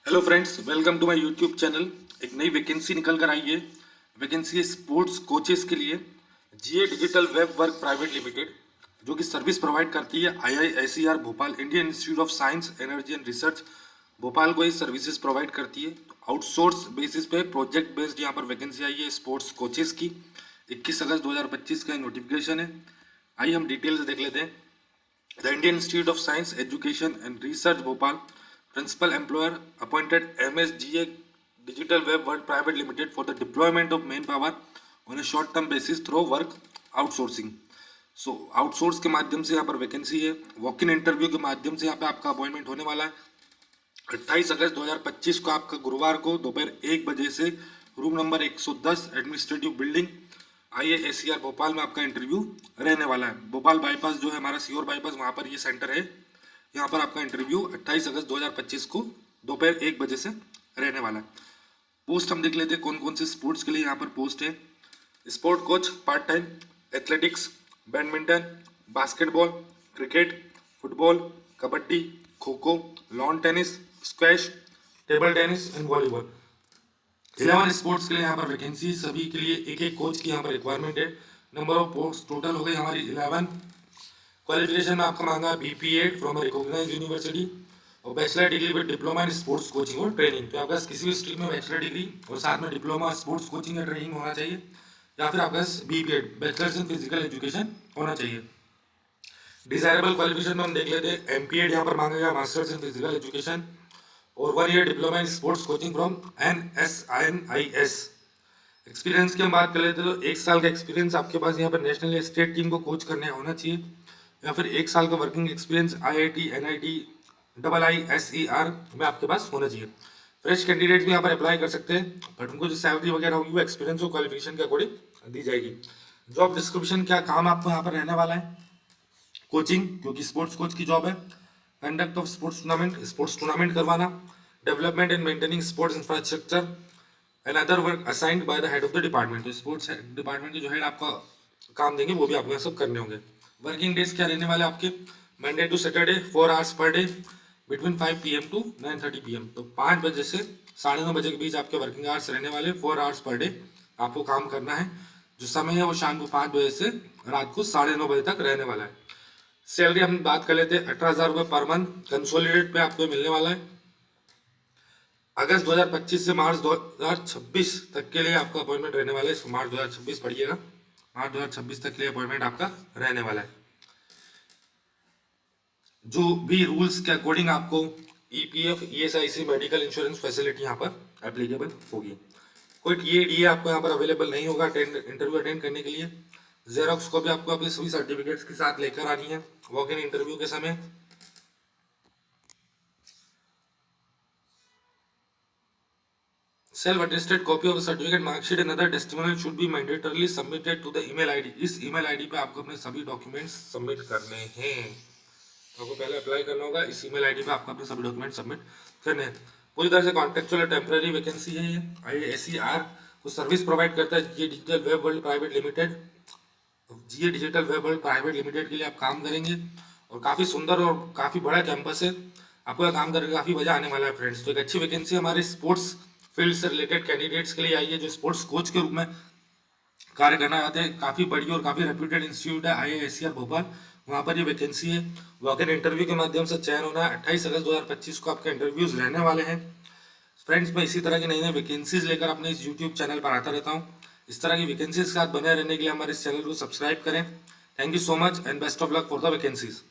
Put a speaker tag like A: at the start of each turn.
A: Hello friends, welcome to my YouTube channel. एक नई vacancy निकल कर आई है। वैकेंसी है स्पोर्ट्स कोचेस के लिए। GA digital web work private limited जो कि सर्विस प्रोवाइड करती है IISER Bhopal, Indian Institute of Science Energy and Research Bhopal को ये सर्विसेज प्रोवाइड करती है। आउटसोर्स बेसिस पे प्रोजेक्ट बेस्ड यहाँ पर वैकेंसी आई है स्पोर्ट्स कोचेस की। 21 अगस्त 2025 का नोटिफिकेशन है। आइए हम डिटेल्स देख लेते हैं। The Indian Institute of Science, Education and Research Bhopal, principal employer appointed MSGA Digital Web World Private Limited for the deployment of manpower on a short-term basis through work outsourcing. So outsource के माध्यम से यहाँ पर vacancy है। Walk in interview के माध्यम से यहाँ पे आपका अपॉइंटमेंट होने वाला है। 28 अगस्त 2025 को आपका गुरुवार को दोपहर 1 बजे से room number 110 administrative building IISER Bhopal में आपका इंटरव्यू रहने वाला है। भोपाल बाईपास जो है हमारा सीओर बाईपास, वहाँ पर ये सेंटर है। यहाँ पर आपका इंटरव्यू 28 अगस्त 2025 को दोपहर 1 बजे से रहने वाला है। पोस्ट हम देख लेते हैं कौन कौन से स्पोर्ट्स के लिए यहाँ पर पोस्ट है। Sport coach part time, athletics, badminton, basketball, cricket, football, kabaddi, kho kho, lawn tennis, squash, table tennis and volleyball. 11 sports के लिए यहाँ पर वैकेंसी, सभी के लिए एक एक कोच की यहाँ पर रिक्वायरमेंट है। नंबर ऑफ पोस्ट टोटल हो गई हमारी 11। क्वालिफिकेशन में आपका मांगा BPEd from a recognised university और bachelor degree with diploma in sports coaching और ट्रेनिंग। तो आपका किसी भी स्ट्रीम में बैचलर डिग्री और साथ में डिप्लोमा स्पोर्ट्स कोचिंग या ट्रेनिंग होना चाहिए, या फिर आपका BPEd bachelors in physical education होना चाहिए। डिजायरेबल क्वालिफिकेशन में हम देख लेते हैं। MPEd यहाँ पर मांगा गया, मास्टर्स इन फिजिकल एजुकेशन और 1 year diploma in sports coaching from NSINIS। Experience की हम बात कर लेते हैं तो 1 साल का एक्सपीरियंस आपके पास यहाँ पर नेशनल या स्टेट टीम को कोच करने होना चाहिए, या फिर 1 साल का working experience IIT NIT IISER में आपके पास होना चाहिए। फ्रेश कैंडिडेट भी यहाँ पर अप्लाई कर सकते हैं, बट उनको जो सैलरी वगैरह होगी वो एक्सपीरियंस और क्वालिफिकेशन के अकॉर्डिंग दी जाएगी। जॉब डिस्क्रिप्शन क्या काम आपको यहाँ पर रहने वाला है। कोचिंग, क्योंकि स्पोर्ट्स कोच की जॉब है। कंडक्ट ऑफ स्पोर्ट्स टूर्नामेंट करवाना। Development and maintaining sports infrastructure and other work assigned by the head of the department. तो स्पोर्ट्स डिपार्टमेंट के जो हेड आपका काम देंगे वो भी आपको सब करने होंगे। वर्किंग डेज क्या रहने वाले आपके, Monday to Saturday 4 hours per day between 5 PM to 9:30 PM। तो 5 बजे से 9:30 बजे के बीच आपके वर्किंग आवर्स रहने वाले। 4 आवर्स पर डे आपको काम करना है। जो समय है वो शाम को 5 बजे से रात को 9:30 बजे तक रहने वाला है। सैलरी हम बात कर लेते हैं 18,000 रुपये पर मंथ कंसोलिडेट पे आपको मिलने वाला है। अगस्त 2025 से मार्च 2026 तक के लिए आपका अपॉइंटमेंट रहने वाला है। इसको मार्च 2026 पढ़िएगा, मार्च 2026 तक के लिए अपॉइंटमेंट आपका रहने वाला है। जो भी रूल्स के अकॉर्डिंग आपको EPF ESIC medical insurance facility यहाँ पर एप्लीकेबल होगी। कोई TADA आपको यहाँ पर अवेलेबल नहीं होगा इंटरव्यू अटेंड करने के लिए। जेरोक्स को भी आपको अपने सभी सर्टिफिकेट्स के साथ लेकर आनी है वॉक इन इंटरव्यू के समय। Self attested copy of certificate, marksheet and other testimonial should be mandatorily submitted to the email ID. इस ईमेल आईडी पे आपको अपने सभी डॉक्यूमेंट्स सबमिट करने हैं। तो आपको पहले अप्लाई करना होगा, इस ईमेल आईडी पे आपको अपने सभी डॉक्यूमेंट सबमिट करने हैं। पूरी तरह से कॉन्ट्रेक्चुअल टेम्पररी वैकेंसी है ये। IISER को सर्विस प्रोवाइड करता है GA digital web world private limited. GA digital web world private limited के लिए आप काम करेंगे और काफ़ी सुंदर और काफ़ी बड़ा कैंपस है। आपको यह काम करके काफ़ी मजा आने वाला है फ्रेंड्स। तो एक अच्छी वैकेंसी हमारे स्पोर्ट्स फील्ड से रिलेटेड कैंडिडेट्स के लिए आई है जो स्पोर्ट्स कोच के रूप में कार्य करना चाहते हैं। काफ़ी बड़ी और काफ़ी रेप्यूटेड इंस्टीट्यूट है IISER भोपाल, वहाँ पर ये वैकेंसी है। वॉक इन इंटरव्यू के माध्यम से चयन होना है। 28 अगस्त 2025 को आपके इंटरव्यूज रहने वाले हैं। फ्रेंड्स, मैं इसी तरह की नई नई वैकेंसीज लेकर अपने इस यूट्यूब चैनल पर आता रहता हूँ। इस तरह की वैकेंसीज के साथ बने रहने के लिए हमारे इस चैनल को सब्सक्राइब करें। Thank you so much and best of luck for the vacancies.